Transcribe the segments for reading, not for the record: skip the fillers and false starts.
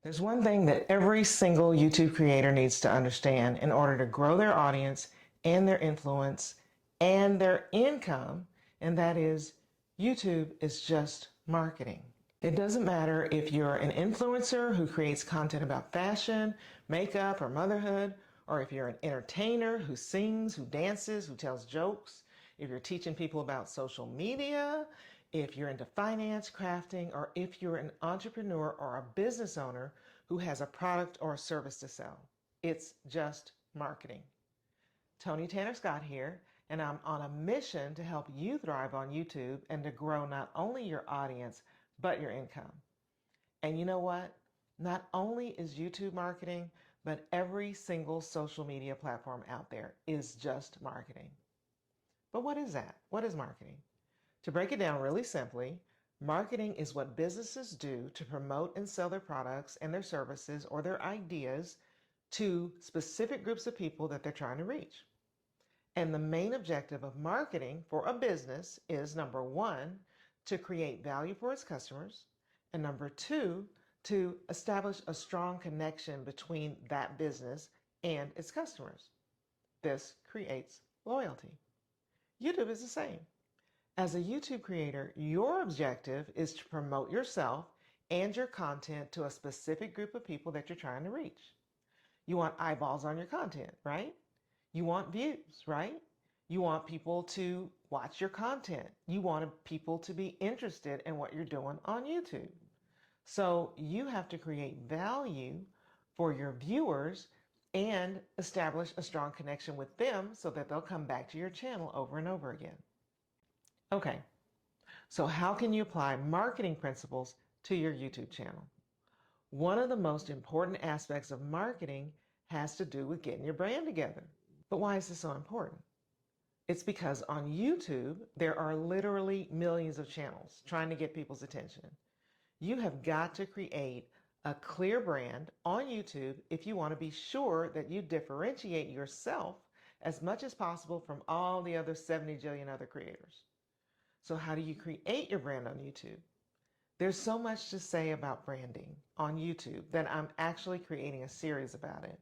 There's one thing that every single YouTube creator needs to understand in order to grow their audience and their influence and their income, and that is YouTube is just marketing. It doesn't matter if you're an influencer who creates content about fashion, makeup, or motherhood, or if you're an entertainer who sings, who dances, who tells jokes, if you're teaching people about social media, if you're into finance, crafting, or if you're an entrepreneur or a business owner who has a product or a service to sell. It's just marketing. Tony Tanner Scott here, and I'm on a mission to help you thrive on YouTube and to grow not only your audience, but your income. And you know what? Not only is YouTube marketing, but every single social media platform out there is just marketing. But what is that? What is marketing? To break it down really simply, marketing is what businesses do to promote and sell their products and their services or their ideas to specific groups of people that they're trying to reach. And the main objective of marketing for a business is number one, to create value for its customers, and number two, to establish a strong connection between that business and its customers. This creates loyalty. YouTube is the same. As a YouTube creator, your objective is to promote yourself and your content to a specific group of people that you're trying to reach. You want eyeballs on your content, right? You want views, right? You want people to watch your content. You want people to be interested in what you're doing on YouTube. So you have to create value for your viewers and establish a strong connection with them so that they'll come back to your channel over and over again. Okay, so how can you apply marketing principles to your YouTube channel? One of the most important aspects of marketing has to do with getting your brand together. But why is this so important? It's because on YouTube, there are literally millions of channels trying to get people's attention. You have got to create a clear brand on YouTube if you want to be sure that you differentiate yourself as much as possible from all the other 70 jillion other creators. So how do you create your brand on YouTube? There's so much to say about branding on YouTube that I'm actually creating a series about it.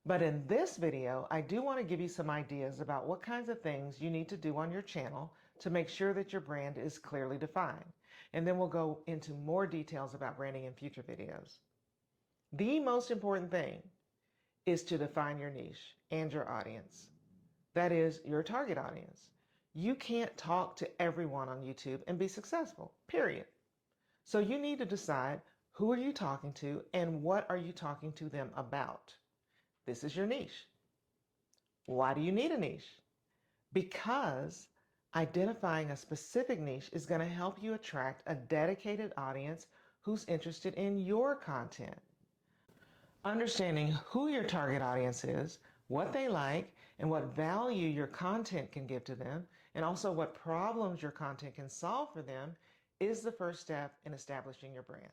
But in this video, I do want to give you some ideas about what kinds of things you need to do on your channel to make sure that your brand is clearly defined. And then we'll go into more details about branding in future videos. The most important thing is to define your niche and your audience. That is your target audience. You can't talk to everyone on YouTube and be successful, period. So you need to decide who are you talking to and what are you talking to them about. This is your niche. Why do you need a niche? Because identifying a specific niche is going to help you attract a dedicated audience who's interested in your content. Understanding who your target audience is, what they like, and what value your content can give to them, and also what problems your content can solve for them, is the first step in establishing your brand.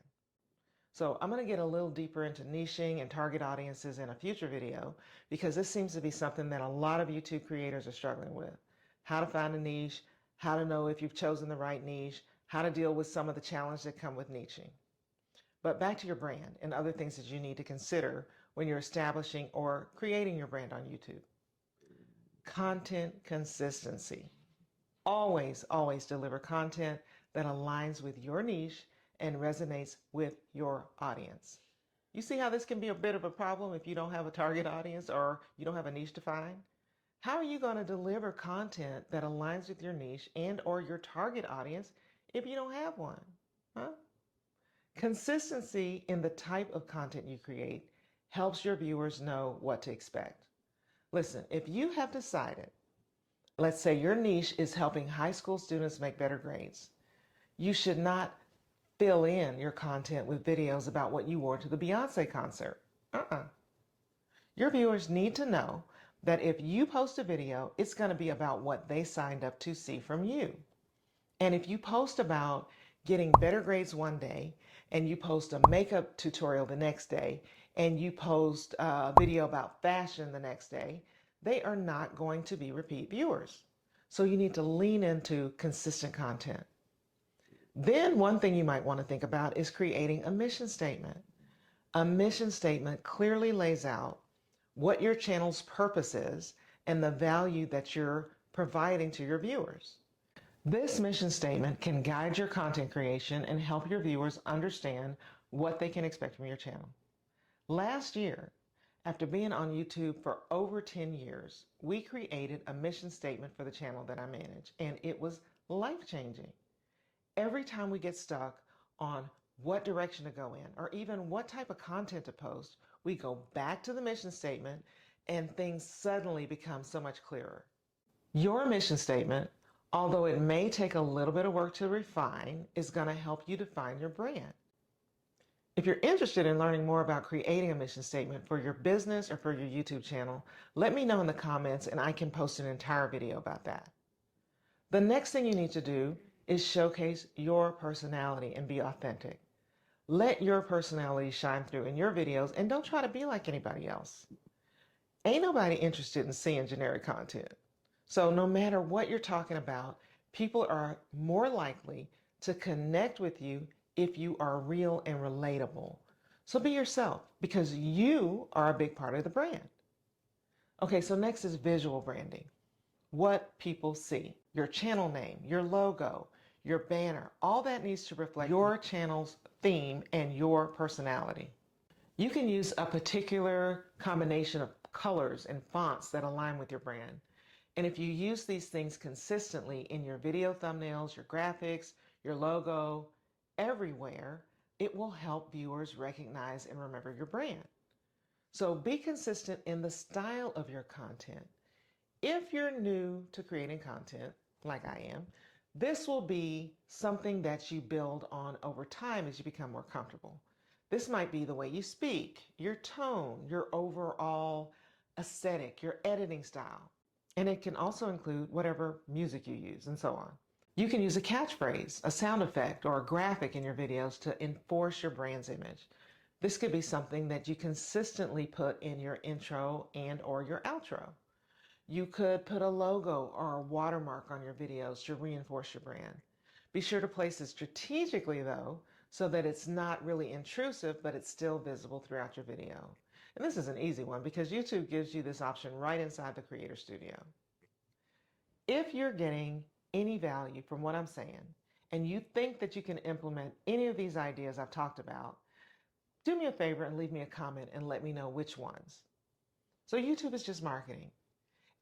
So I'm going to get a little deeper into niching and target audiences in a future video because this seems to be something that a lot of YouTube creators are struggling with. How to find a niche, how to know if you've chosen the right niche, how to deal with some of the challenges that come with niching. But back to your brand and other things that you need to consider when you're establishing or creating your brand on YouTube. Content consistency. Always, always deliver content that aligns with your niche and resonates with your audience. You see how this can be a bit of a problem if you don't have a target audience or you don't have a niche defined? How are you going to deliver content that aligns with your niche and or your target audience if you don't have one? Huh? Consistency in the type of content you create helps your viewers know what to expect. Listen, if you have decided, let's say your niche is helping high school students make better grades, you should not fill in your content with videos about what you wore to the Beyonce concert. Your viewers need to know that if you post a video, it's going to be about what they signed up to see from you. And if you post about getting better grades one day, and you post a makeup tutorial the next day, and you post a video about fashion the next day, they are not going to be repeat viewers. So you need to lean into consistent content. Then one thing you might want to think about is creating a mission statement. A mission statement clearly lays out what your channel's purpose is and the value that you're providing to your viewers. This mission statement can guide your content creation and help your viewers understand what they can expect from your channel. Last year, after being on YouTube for over 10 years, we created a mission statement for the channel that I manage, and it was life-changing. Every time we get stuck on what direction to go in, or even what type of content to post, we go back to the mission statement and things suddenly become so much clearer. Your mission statement, although it may take a little bit of work to refine, is going to help you define your brand. If you're interested in learning more about creating a mission statement for your business or for your YouTube channel, let me know in the comments and I can post an entire video about that. The next thing you need to do is showcase your personality and be authentic. Let your personality shine through in your videos and don't try to be like anybody else. Ain't nobody interested in seeing generic content. So no matter what you're talking about, people are more likely to connect with you if you are real and relatable. So be yourself because you are a big part of the brand. Okay, so next is visual branding. What people see, your channel name, your logo, your banner, all that needs to reflect your channel's theme and your personality. You can use a particular combination of colors and fonts that align with your brand. And if you use these things consistently in your video thumbnails, your graphics, your logo, everywhere, it will help viewers recognize and remember your brand. So be consistent in the style of your content. If you're new to creating content, like I am, this will be something that you build on over time as you become more comfortable. This might be the way you speak, your tone, your overall aesthetic, your editing style. And it can also include whatever music you use and so on. You can use a catchphrase, a sound effect, or a graphic in your videos to enforce your brand's image. This could be something that you consistently put in your intro and or your outro. You could put a logo or a watermark on your videos to reinforce your brand. Be sure to place it strategically though, so that it's not really intrusive, but it's still visible throughout your video. And this is an easy one because YouTube gives you this option right inside the Creator Studio. If you're getting any value from what I'm saying, and you think that you can implement any of these ideas I've talked about, do me a favor and leave me a comment and let me know which ones. So YouTube is just marketing.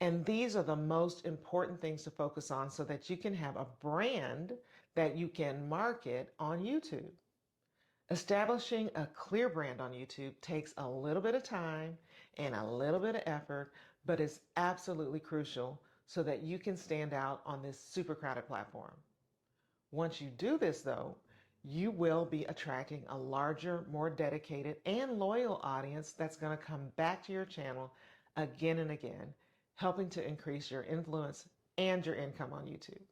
And these are the most important things to focus on so that you can have a brand that you can market on YouTube. Establishing a clear brand on YouTube takes a little bit of time and a little bit of effort, but it's absolutely crucial so that you can stand out on this super crowded platform. Once you do this though, you will be attracting a larger, more dedicated and loyal audience that's going to come back to your channel again and again, helping to increase your influence and your income on YouTube.